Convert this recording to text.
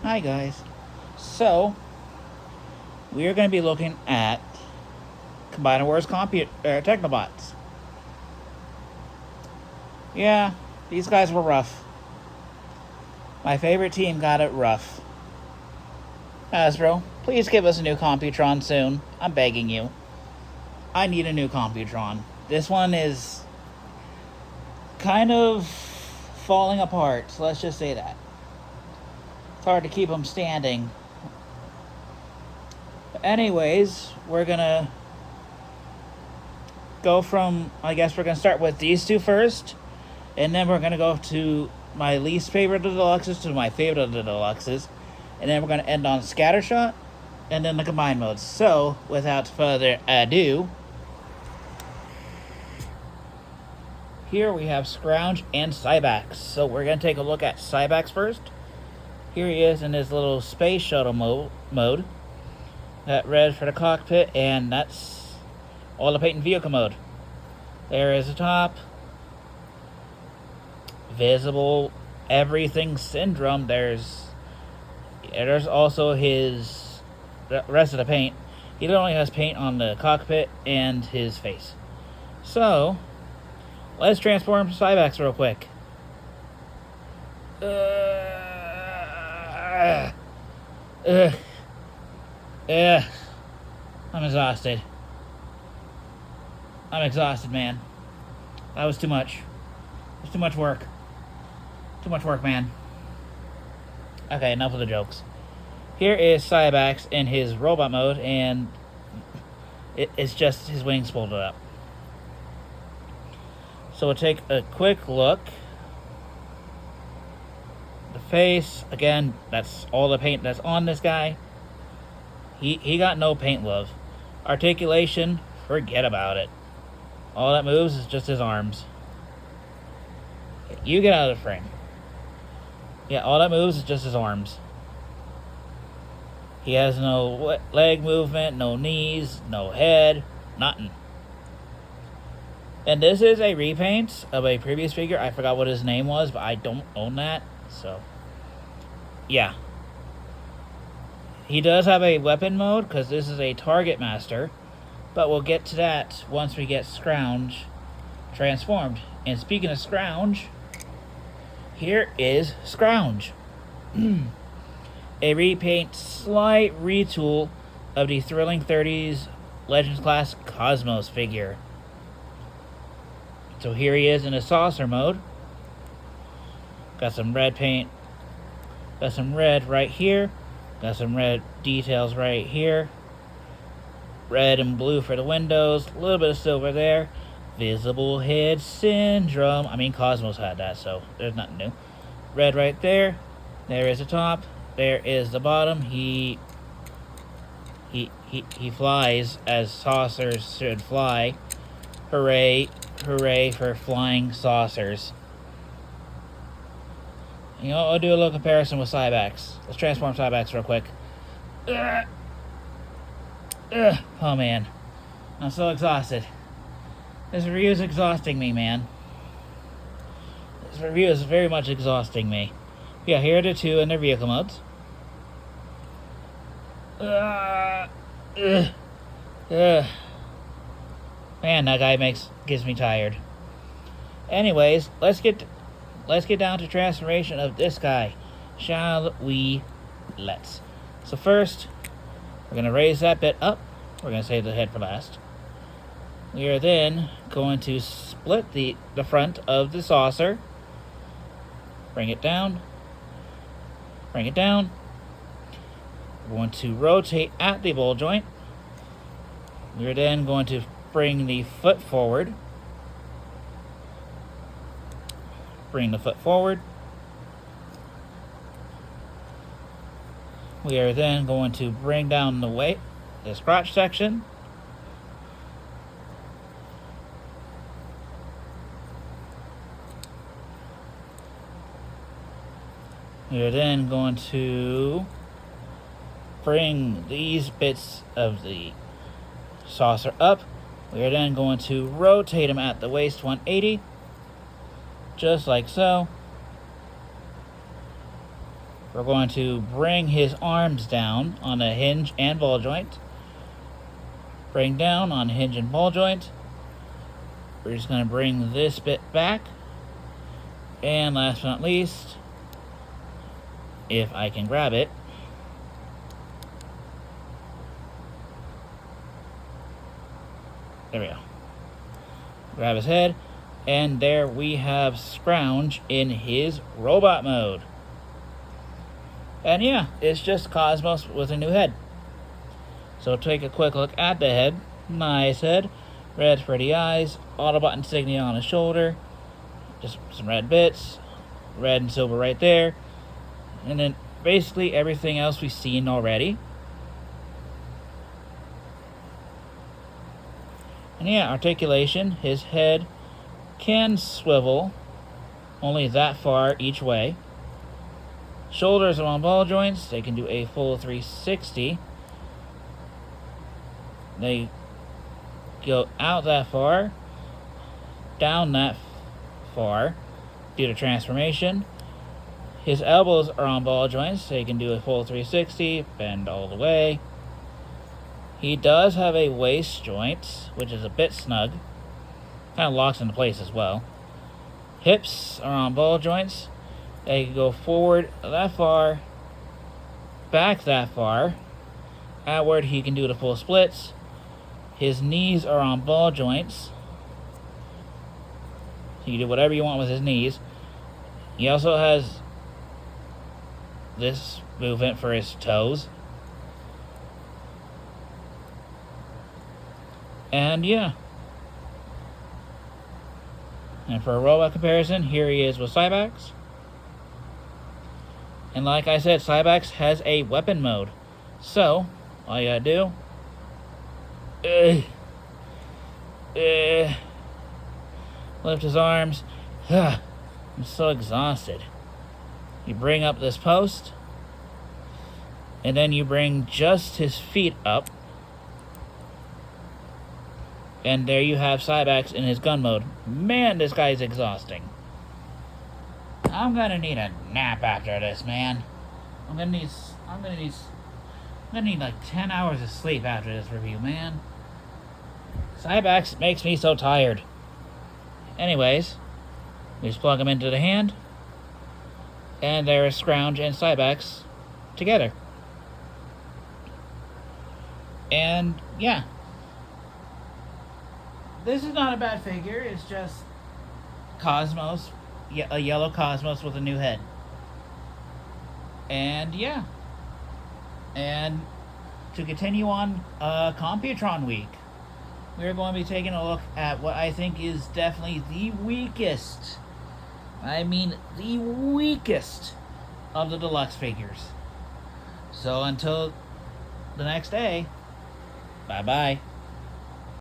Hi guys. So, we are going to be looking at Combined Wars Technobots. Yeah, these guys were rough. My favorite team got it rough. Hasbro, please give us a new Computron soon. I'm begging you. I need a new Computron. This one is kind of falling apart, so let's just say that. It's hard to keep them standing. But anyways, we're gonna go from, I guess we're gonna start with these two first, and then we're gonna go to my least favorite of the deluxes to my favorite of the deluxes, and then we're gonna end on Scattershot, and then the combined modes. So, without further ado, here we have Scrounge and Cybaxx. So we're going to take a look at Cybaxx first. Here he is in his little space shuttle mode. That red for the cockpit, and that's all the paint and vehicle mode. There is the top. Visible everything syndrome. There's also his the rest of the paint. He only has paint on the cockpit and his face. So let's transform Cybaxx real quick. I'm exhausted. I'm exhausted, man. That was too much. It was too much work. Too much work, man. Okay, enough of the jokes. Here is Cybaxx in his robot mode, and it's just his wings folded up. So we'll take a quick look. The face, again, that's all the paint that's on this guy. He got no paint love. Articulation, forget about it. All that moves is just his arms. You get out of the frame. Yeah, all that moves is just his arms. He has no leg movement, no knees, no head, nothing. And this is a repaint of a previous figure. I forgot what his name was, but I don't own that. So, yeah. He does have a weapon mode, because this is a target master. But we'll get to that once we get Scrounge transformed. And speaking of Scrounge, here is Scrounge. A repaint, slight retool of the Thrilling 30s Legends Class Cosmos figure. So here he is in a saucer mode. Got some red paint. Got some red right here. Got some red details right here. Red and blue for the windows. A little bit of silver there. Visible head syndrome. I mean, Cosmos had that, so there's nothing new. Red right there. There is the top. There is the bottom. He flies as saucers should fly. Hooray, hooray for flying saucers. You know, I'll do a little comparison with Cybaxx. Let's transform Cybaxx real quick. Oh man, I'm so exhausted. This review is exhausting me, man. This review is very much exhausting me. Yeah, here are the two in their vehicle modes. Man, that guy gets me tired. Anyways, let's get down to transformation of this guy, shall we? Let's. So first, we're gonna raise that bit up. We're gonna save the head for last. We are then going to split the front of the saucer. Bring it down. Bring it down. We're going to rotate at the ball joint. We're then going to bring the foot forward. Bring the foot forward. We are then going to bring down the weight, this crotch section. We are then going to bring these bits of the saucer up. We are then going to rotate them at the waist 180, just like so. We're going to bring his arms down on a hinge and ball joint. Bring down on hinge and ball joint. We're just going to bring this bit back. And last but not least, if I can grab it, there we go. Grab his head, and there we have Scrounge in his robot mode. And yeah, it's just Cosmos with a new head. So take a quick look at the head. Nice head. Red pretty eyes. Autobot insignia on his shoulder. Just some red bits. Red and silver right there. And then basically everything else we've seen already. And yeah, articulation. His head can swivel only that far each way. Shoulders are on ball joints. They can do a full 360. They go out that far, down that far due to transformation. His elbows are on ball joints. So they can do a full 360, bend all the way. He does have a waist joint, which is a bit snug. Kind of locks into place as well. Hips are on ball joints. They can go forward that far, back that far. Outward, he can do the full splits. His knees are on ball joints. So you can do whatever you want with his knees. He also has this movement for his toes. And yeah. And for a robot comparison, here he is with Cybaxx. And like I said, Cybaxx has a weapon mode. So, all you gotta do... lift his arms. I'm so exhausted. You bring up this post. And then you bring just his feet up. And there you have Cybaxx in his gun mode. Man, this guy's exhausting. I'm gonna need a nap after this, man. I'm gonna need like 10 hours of sleep after this review, man. Cybaxx makes me so tired. Anyways, we just plug them into the hand, and there is Scrounge and Cybaxx together. And yeah, this is not a bad figure. It's just Cosmos, a yellow Cosmos with a new head. And yeah. And to continue on Computron week, we're going to be taking a look at what I think is definitely the weakest, I mean the weakest of the deluxe figures. So until the next day, bye-bye.